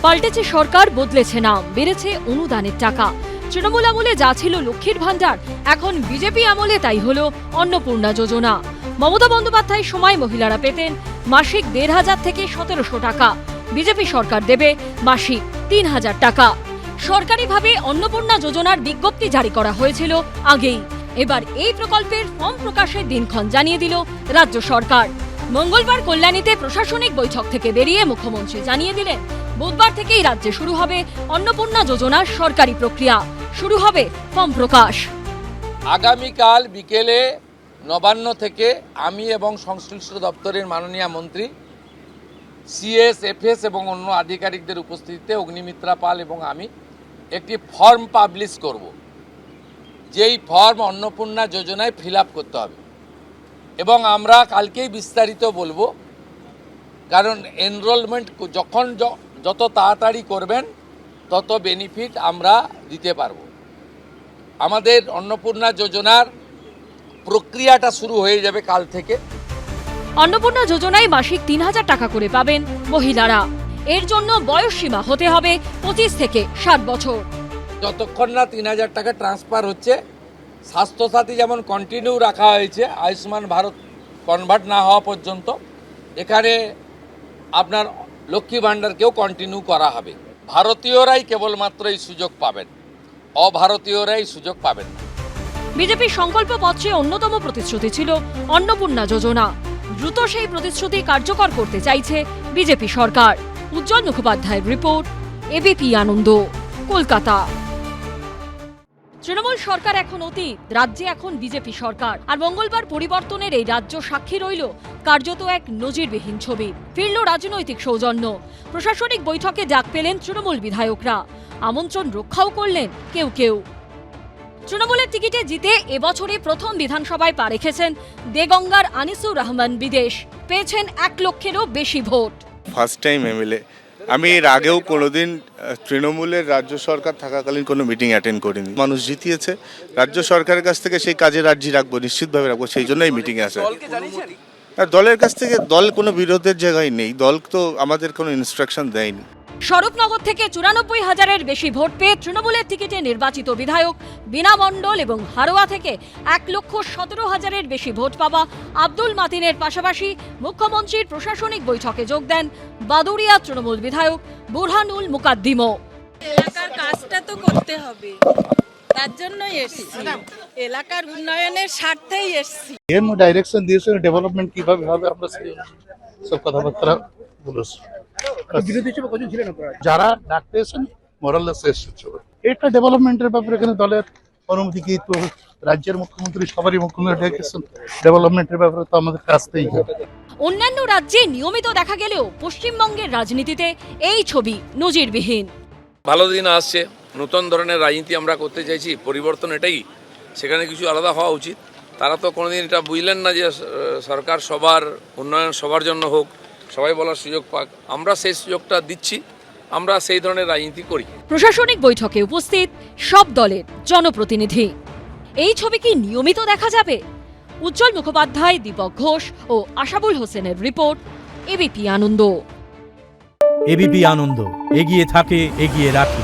পাল্টেছে সরকার, বদলেছে নাম, বেড়েছে অনুদানের টাকা। তৃণমূল আমলে যা ছিল লক্ষ্মীর ভান্ডার, এখন বিজেপি আমলে তাই হলো অন্নপূর্ণা যোজনা। মমতা বন্দ্যোপাধ্যায়ের সময় মহিলারা পেতেন মাসিক ১৫০০ থেকে ১৭০০ টাকা, বিজেপি সরকার দেবে মাসিক ৩০০০ টাকা। সরকারিভাবে অন্নপূর্ণা যোজনার বিজ্ঞপ্তি জারি করা হয়েছিল আগেই। এবার এই প্রকল্পের ফর্ম প্রকাশের দিনক্ষণ জানিয়ে দিল রাজ্য সরকার। মঙ্গলবার কল্যাণীতে প্রশাসনিক বৈঠক থেকে বেরিয়ে মুখ্যমন্ত্রী জানিয়ে দিলেন, বুধবার থেকেই রাজ্যে শুরু হবে অন্নপূর্ণা যোজনার সরকারি প্রক্রিয়া, শুরু হবে ফর্ম প্রকাশ। আগামীকাল বিকেলে নবান্ন থেকে আমি এবং সংশ্লিষ্ট দপ্তরের মাননীয় মন্ত্রী, সিএস, এফএস এবং অন্য আধিকারিকদের উপস্থিতিতে অগ্নিমিত্রা পাল এবং আমি একটি ফর্ম পাবলিশ করব, যেই ফর্ম অন্নপূর্ণা যোজনায় ফিল আপ করতে হবে এবং আমরা কালকেই বিস্তারিত বলবো। কারণ এনরোলমেন্ট যখন যত তাড়াতাড়ি করবেন তত বেনিফিট আমরা দিতে পারবো। আমাদের অন্নপূর্ণা যোজনার প্রক্রিয়াটা শুরু হয়ে যাবে কাল থেকে। অন্নপূর্ণা যোজনায় মাসিক ৩০০০ টাকা করে পাবেন মহিলারা। এর জন্য বয়স সীমা হতে হবে ২৫ থেকে ৬০ বছর। যতক্ষণ না ৩০০০ টাকা ট্রান্সফার হচ্ছে, স্বাস্থ্যসাথী যেমন কন্টিনিউ রাখা হয়েছে, আয়ুষ্মান ভারত কনভার্ট না হওয়া পর্যন্ত এখানে আপনার লক্ষ্মী ভাণ্ডারকেও কন্টিনিউ করা হবে। ভারতীয়রাই কেবলমাত্র এই সুযোগ পাবেন, অভারতীয়রা এই সুযোগ পাবেন না। বিজেপির সংকল্প পত্রে অন্যতম প্রতিশ্রুতি ছিল অন্নপূর্ণা যোজনা। দ্রুত সেই প্রতিশ্রুতি কার্যকর করতে চাইছে বিজেপি সরকার। উজ্জ্বল মুখোপাধ্যায়ের রিপোর্ট, এবিপি আনন্দ, কলকাতা। তৃণমূল সরকার এখন অতীত, রাজ্যে এখন বিজেপি সরকার। আর মঙ্গলবার পরিবর্তনের এই রাজ্য সাক্ষী রইল কার্যত এক নজিরবিহীন ছবি। ফিরল রাজনৈতিক সৌজন্য। প্রশাসনিক বৈঠকে ডাক পেলেন তৃণমূল বিধায়করা, আমন্ত্রণ রক্ষাও করলেন কেউ কেউ। তৃণমূলের টিকিটে জিতে এবছরে প্রথম বিধানসভায় পা রেখেছেন দেগঙ্গার আনিসুর রহমান বিদেশ। পেয়েছেন ১ লক্ষেরও বেশি ভোট। First time MLA. আমি এর আগেও কোনোদিন তৃণমূলের রাজ্য সরকার থাকাকালীন কোনো মিটিং অ্যাটেন্ড করিনি। মানুষ জিতিয়েছে, রাজ্য সরকারের কাছ থেকে সেই কাজের আর্জি রাখবো, নিশ্চিতভাবে রাখবো, সেই জন্য এই মিটিংয়ে আসা। দলের কাছ থেকে দল কোনো বিরোধের জায়গায় নেই, দল তো আমাদের কোনো ইনস্ট্রাকশন দেয়নি। স্বরূপনগর থেকে ৯৪,০০০-এর বেশি ভোট পেয়ে তৃণমূলের টিকিটে নির্বাচিত বিধায়ক বীণা মণ্ডল এবং হারোয়া থেকে ১,১৭,০০০-এর বেশি ভোট পাওয়া আব্দুল মাতিনের পাশাপাশি মুখ্যমন্ত্রীর প্রশাসনিক বৈঠকে যোগ দেন বাদুড়িয়া তৃণমূল বিধায়ক বুরহানুল মুকাদ্দিমও। এলাকার কাজটা তো করতে হবে, তার জন্যই এসেছি, এলাকার উন্নয়নের স্বার্থেই এসেছি। এর ডাইরেকশন দিয়েছে, ডেভেলপমেন্ট কিভাবে হবে আমরা সব কথাবার্তা বলেছি। যারা ডাকতে এসেছেন মোরাললেস এসেছে, এটা ডেভেলপমেন্টের ব্যাপারে এখানে দলের অনুমতি কি, তো রাজ্যের মুখ্যমন্ত্রী সবারই মুখ্যমন্ত্রী ডেকেছেন, ডেভেলপমেন্টের ব্যাপারে তো আমাদের কাজতেই হবে। অন্যান্য রাজ্যে নিয়মিত দেখা গেলেও পশ্চিমবঙ্গের রাজনীতিতে এই ছবি নজিরবিহীন। ভালো দিন আসছে, নতুন ধরনের রাজনীতি আমরা করতে চাইছি, পরিবর্তন এটাই, সেখানে কিছু আলাদা হওয়া উচিত। তারা তো কোনোদিন এটা বুঝলেন না যে সরকার সবার উন্নয়ন সবার জন্য হোক, সবাই বলার সুযোগ পাক। আমরা সেই সুযোগটা দিচ্ছি, আমরা সেই ধরনের রাজনীতি করি। প্রশাসনিক বৈঠকে উপস্থিত সব দলের জনপ্রতিনিধি। এই ছবি কি নিয়মিত দেখা যাবে? উজ্জ্বল মুখোপাধ্যায়, দীপক ঘোষ ও আশাবুল হোসেনের রিপোর্ট, এবিপি আনন্দ। এবিপি আনন্দ, এগিয়ে থাকে, এগিয়ে রাখে।